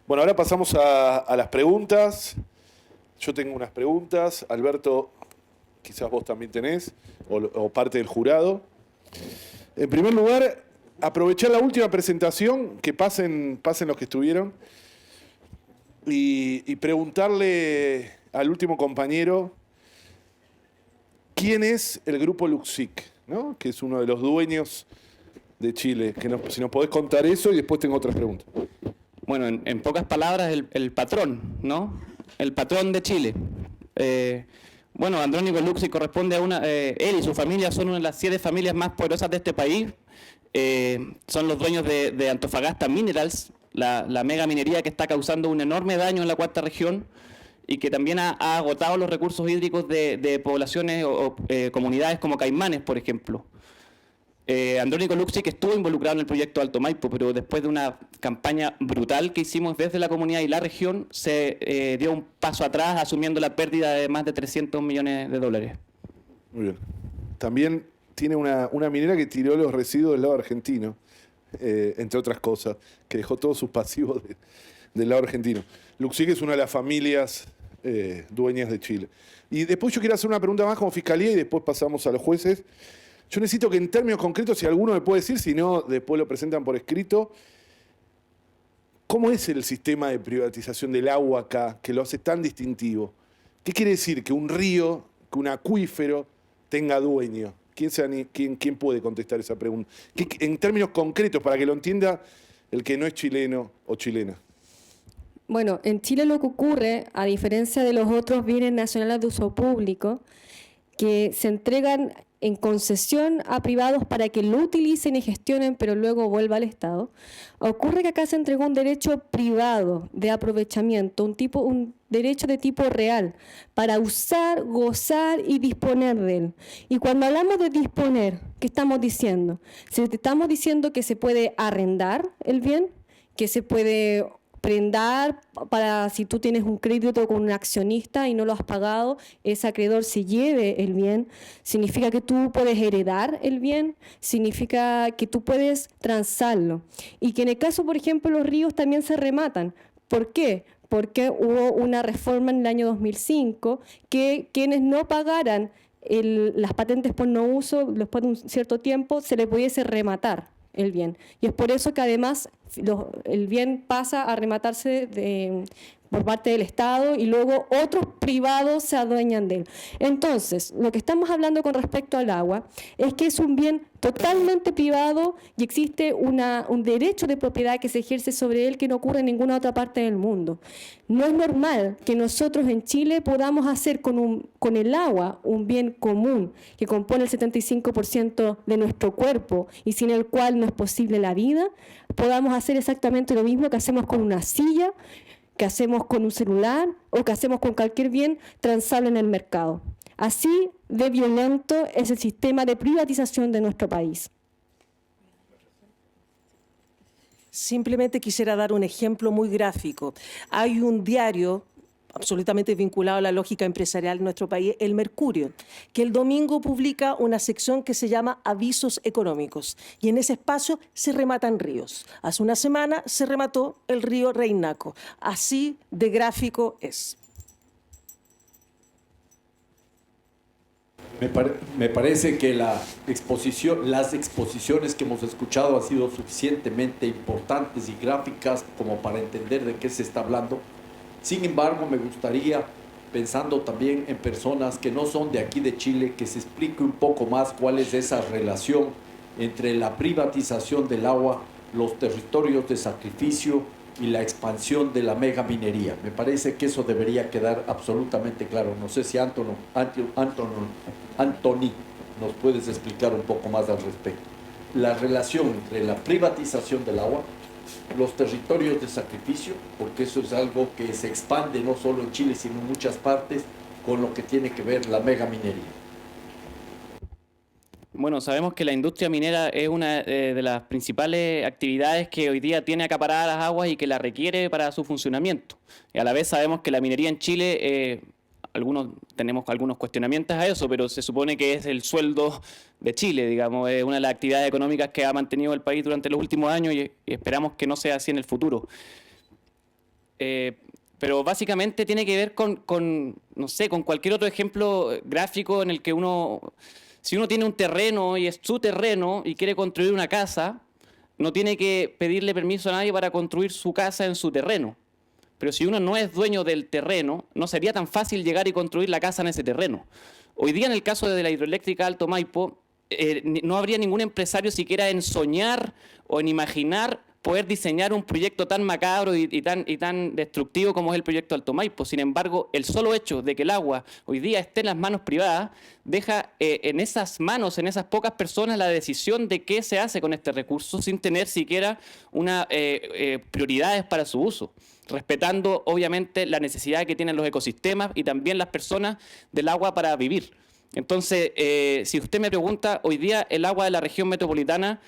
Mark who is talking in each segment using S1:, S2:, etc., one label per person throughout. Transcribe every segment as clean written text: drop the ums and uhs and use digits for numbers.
S1: Bueno, ahora pasamos a las preguntas. Yo tengo unas preguntas. Alberto, quizás vos también tenés, o parte del jurado. En primer lugar, aprovechar la última presentación, que pasen los que estuvieron, y preguntarle al último compañero quién es el grupo Luxic, ¿no? Que es uno de los dueños de Chile. Si nos podés contar eso y después tengo otras preguntas.
S2: Bueno, en pocas palabras, el patrón, ¿no? El patrón de Chile. Bueno, Andrónico Luxic corresponde a él y su familia son una de las 7 familias más poderosas de este país. Son los dueños de Antofagasta Minerals, la mega minería que está causando un enorme daño en la cuarta región y que también ha agotado los recursos hídricos de poblaciones o comunidades como Caimanes, por ejemplo. Andrónico Luxic estuvo involucrado en el proyecto Alto Maipo, pero después de una campaña brutal que hicimos desde la comunidad y la región, se dio un paso atrás asumiendo la pérdida de más de 300 millones de dólares.
S1: Muy bien. También tiene una minera que tiró los residuos del lado argentino, entre otras cosas, que dejó todos sus pasivos del lado argentino. Luxic es una de las familias dueñas de Chile. Y después yo quiero hacer una pregunta más como fiscalía y después pasamos a los jueces. Yo necesito que en términos concretos, si alguno me puede decir, si no, después lo presentan por escrito, ¿cómo es el sistema de privatización del agua acá, que lo hace tan distintivo? ¿Qué quiere decir que un río, que un acuífero tenga dueño? ¿Quién puede contestar esa pregunta? En términos concretos, para que lo entienda el que no es chileno o chilena.
S3: Bueno, en Chile lo que ocurre, a diferencia de los otros bienes nacionales de uso público, que se entregan en concesión a privados para que lo utilicen y gestionen, pero luego vuelva al Estado. Ocurre que acá se entregó un derecho privado de aprovechamiento, un derecho de tipo real, para usar, gozar y disponer de él. Y cuando hablamos de disponer, ¿qué estamos diciendo? Estamos diciendo que se puede arrendar el bien, que se puede prendar para si tú tienes un crédito con un accionista y no lo has pagado, ese acreedor se lleve el bien. Significa que tú puedes heredar el bien, significa que tú puedes transarlo. Y que en el caso, por ejemplo, los ríos también se rematan. ¿Por qué? Porque hubo una reforma en el año 2005 que quienes no pagaran las patentes por no uso después de un cierto tiempo se le pudiese rematar el bien. Y es por eso que además el bien pasa a rematarse por parte del Estado y luego otros privados se adueñan de él. Entonces, lo que estamos hablando con respecto al agua es que es un bien totalmente privado y existe un derecho de propiedad que se ejerce sobre él que no ocurre en ninguna otra parte del mundo. No es normal que nosotros en Chile podamos hacer con el agua un bien común que compone el 75% de nuestro cuerpo y sin el cual no es posible la vida, podamos hacer exactamente lo mismo que hacemos con una silla, que hacemos con un celular o que hacemos con cualquier bien transable en el mercado. Así de violento es el sistema de privatización de nuestro país.
S4: Simplemente quisiera dar un ejemplo muy gráfico. Hay un diario absolutamente vinculado a la lógica empresarial de nuestro país, El Mercurio, que el domingo publica una sección que se llama Avisos Económicos, y en ese espacio se rematan ríos. Hace una semana se remató el río Reinaco. Así de gráfico es.
S5: Me parece que las exposiciones que hemos escuchado han sido suficientemente importantes y gráficas como para entender de qué se está hablando. Sin embargo, me gustaría, pensando también en personas que no son de aquí de Chile, que se explique un poco más cuál es esa relación entre la privatización del agua, los territorios de sacrificio y la expansión de la megaminería. Me parece que eso debería quedar absolutamente claro. No sé si Anthony, nos puedes explicar un poco más al respecto. La relación entre la privatización del agua, los territorios de sacrificio, porque eso es algo que se expande no solo en Chile, sino en muchas partes, con lo que tiene que ver la megaminería.
S2: Bueno, sabemos que la industria minera es una de las principales actividades que hoy día tiene acaparadas las aguas y que la requiere para su funcionamiento. Y a la vez sabemos que la minería en Chile, tenemos algunos cuestionamientos a eso, pero se supone que es el sueldo de Chile, digamos, es una de las actividades económicas que ha mantenido el país durante los últimos años y esperamos que no sea así en el futuro. Pero básicamente tiene que ver no sé, con cualquier otro ejemplo gráfico en el que si uno tiene un terreno y es su terreno y quiere construir una casa, no tiene que pedirle permiso a nadie para construir su casa en su terreno. Pero si uno no es dueño del terreno, no sería tan fácil llegar y construir la casa en ese terreno. Hoy día, en el caso de la hidroeléctrica Alto Maipo, no habría ningún empresario siquiera en soñar o en imaginar poder diseñar un proyecto tan macabro y tan destructivo como es el proyecto Alto Maipo. Sin embargo, el solo hecho de que el agua hoy día esté en las manos privadas deja en esas manos, en esas pocas personas, la decisión de qué se hace con este recurso sin tener siquiera prioridades para su uso, respetando obviamente la necesidad que tienen los ecosistemas y también las personas del agua para vivir. Entonces, si usted me pregunta, hoy día el agua de la región metropolitana,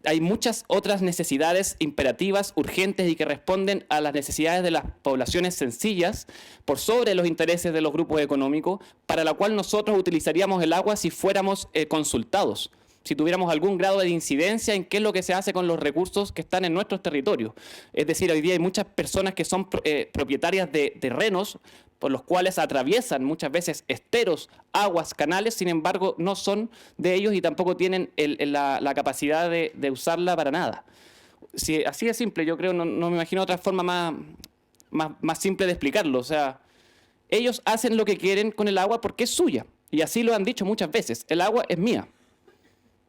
S2: hay muchas otras necesidades imperativas, urgentes y que responden a las necesidades de las poblaciones sencillas por sobre los intereses de los grupos económicos, para la cual nosotros utilizaríamos el agua si fuéramos consultados, si tuviéramos algún grado de incidencia en qué es lo que se hace con los recursos que están en nuestros territorios. Es decir, hoy día hay muchas personas que son propietarias de terrenos por los cuales atraviesan muchas veces esteros, aguas, canales, sin embargo no son de ellos y tampoco tienen la capacidad de usarla para nada. Si, así de simple, yo creo, no me imagino otra forma más simple de explicarlo. O sea, ellos hacen lo que quieren con el agua porque es suya, y así lo han dicho muchas veces, el agua es mía.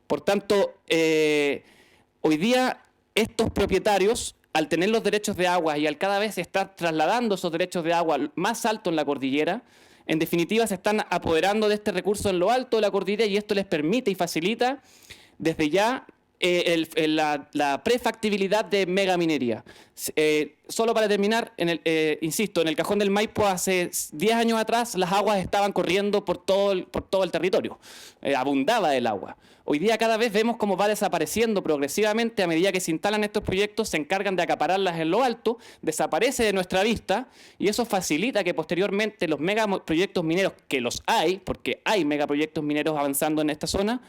S2: Por tanto, hoy día estos propietarios, al tener los derechos de agua y al cada vez estar trasladando esos derechos de agua más alto en la cordillera, en definitiva se están apoderando de este recurso en lo alto de la cordillera, y esto les permite y facilita desde ya la prefactibilidad de megaminería. Solo para terminar, insisto, en el Cajón del Maipo hace 10 años atrás las aguas estaban corriendo por todo el territorio, abundaba el agua. Hoy día cada vez vemos cómo va desapareciendo progresivamente a medida que se instalan estos proyectos, se encargan de acapararlas en lo alto, desaparece de nuestra vista, y eso facilita que posteriormente los megaproyectos mineros, que los hay, porque hay megaproyectos mineros avanzando en esta zona,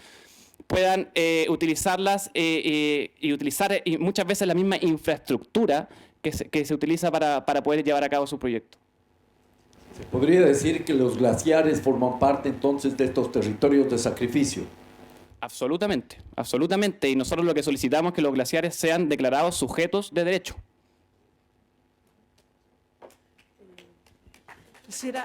S2: puedan utilizarlas y utilizar muchas veces la misma infraestructura que se utiliza para poder llevar a cabo su proyecto.
S5: ¿Se podría decir que los glaciares forman parte entonces de estos territorios de sacrificio?
S2: Absolutamente, absolutamente. Y nosotros lo que solicitamos es que los glaciares sean declarados sujetos de derecho.
S4: Quisiera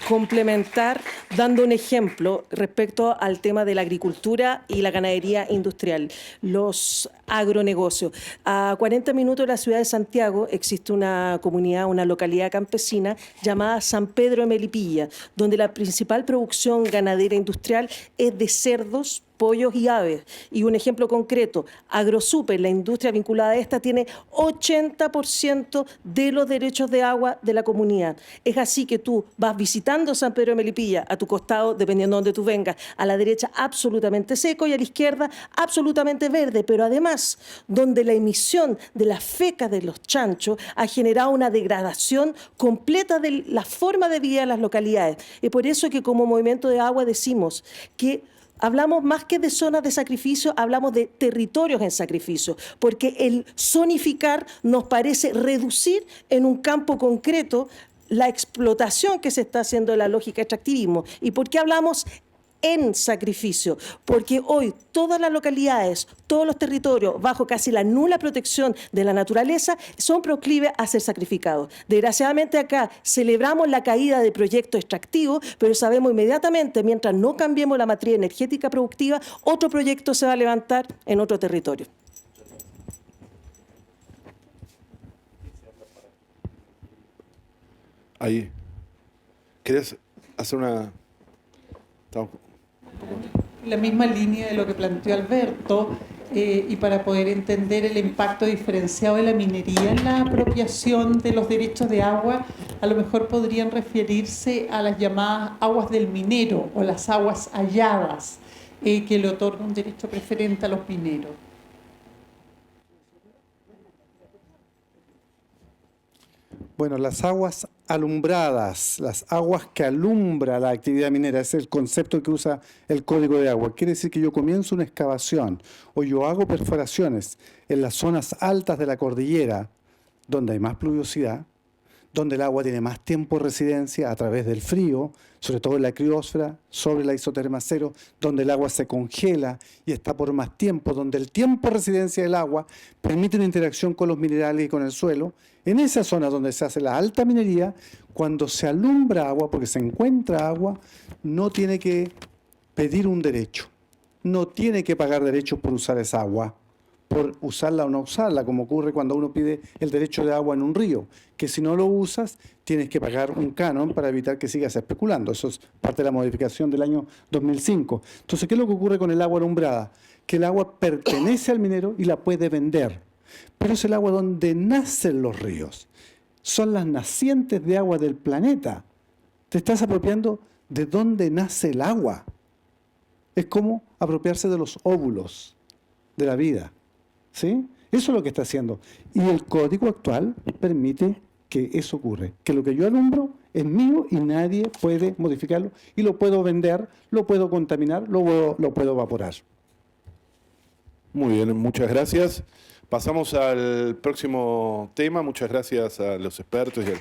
S4: complementar dando un ejemplo respecto al tema de la agricultura y la ganadería industrial, los agronegocios. A 40 minutos de la ciudad de Santiago existe una comunidad, una localidad campesina llamada San Pedro de Melipilla, donde la principal producción ganadera industrial es de cerdos, pollos y aves. Y un ejemplo concreto, Agrosuper, la industria vinculada a esta, tiene 80% de los derechos de agua de la comunidad. Es así que tú vas visitando San Pedro de Melipilla, a tu costado, dependiendo de donde tú vengas, a la derecha absolutamente seco y a la izquierda absolutamente verde, pero además donde la emisión de las fecas de los chanchos ha generado una degradación completa de la forma de vida de las localidades. Es por eso que como Movimiento de Agua decimos que hablamos más que de zonas de sacrificio, hablamos de territorios en sacrificio, porque el zonificar nos parece reducir en un campo concreto la explotación que se está haciendo de la lógica extractivismo. ¿Y por qué hablamos en sacrificio? Porque hoy todas las localidades, todos los territorios, bajo casi la nula protección de la naturaleza, son proclives a ser sacrificados. Desgraciadamente acá celebramos la caída de proyectos extractivos, pero sabemos inmediatamente, mientras no cambiemos la matriz energética productiva, otro proyecto se va a levantar en otro territorio.
S1: Ahí. ¿Querés hacer una...?
S6: La misma línea de lo que planteó Alberto, y para poder entender el impacto diferenciado de la minería en la apropiación de los derechos de agua, a lo mejor podrían referirse a las llamadas aguas del minero o las aguas halladas, que le otorga un derecho preferente a los mineros.
S7: Bueno, las aguas alumbradas, las aguas que alumbra la actividad minera, es el concepto que usa el Código de Agua. Quiere decir que yo comienzo una excavación o yo hago perforaciones en las zonas altas de la cordillera, donde hay más pluviosidad, donde el agua tiene más tiempo de residencia a través del frío, sobre todo en la criósfera, sobre la isoterma cero, donde el agua se congela y está por más tiempo, donde el tiempo de residencia del agua permite una interacción con los minerales y con el suelo. En esa zona donde se hace la alta minería, cuando se alumbra agua, porque se encuentra agua, no tiene que pedir un derecho, no tiene que pagar derechos por usar esa agua, por usarla o no usarla, como ocurre cuando uno pide el derecho de agua en un río, que si no lo usas tienes que pagar un canon para evitar que sigas especulando. Eso es parte de la modificación del año 2005. Entonces, ¿qué es lo que ocurre con el agua alumbrada? Que el agua pertenece al minero y la puede vender, pero es el agua donde nacen los ríos. Son las nacientes de agua del planeta. Te estás apropiando de dónde nace el agua. Es como apropiarse de los óvulos de la vida. ¿Sí? Eso es lo que está haciendo. Y el código actual permite que eso ocurra. Que lo que yo alumbro es mío y nadie puede modificarlo. Y lo puedo vender, lo puedo contaminar, lo puedo evaporar.
S1: Muy bien, muchas gracias. Pasamos al próximo tema. Muchas gracias a los expertos y al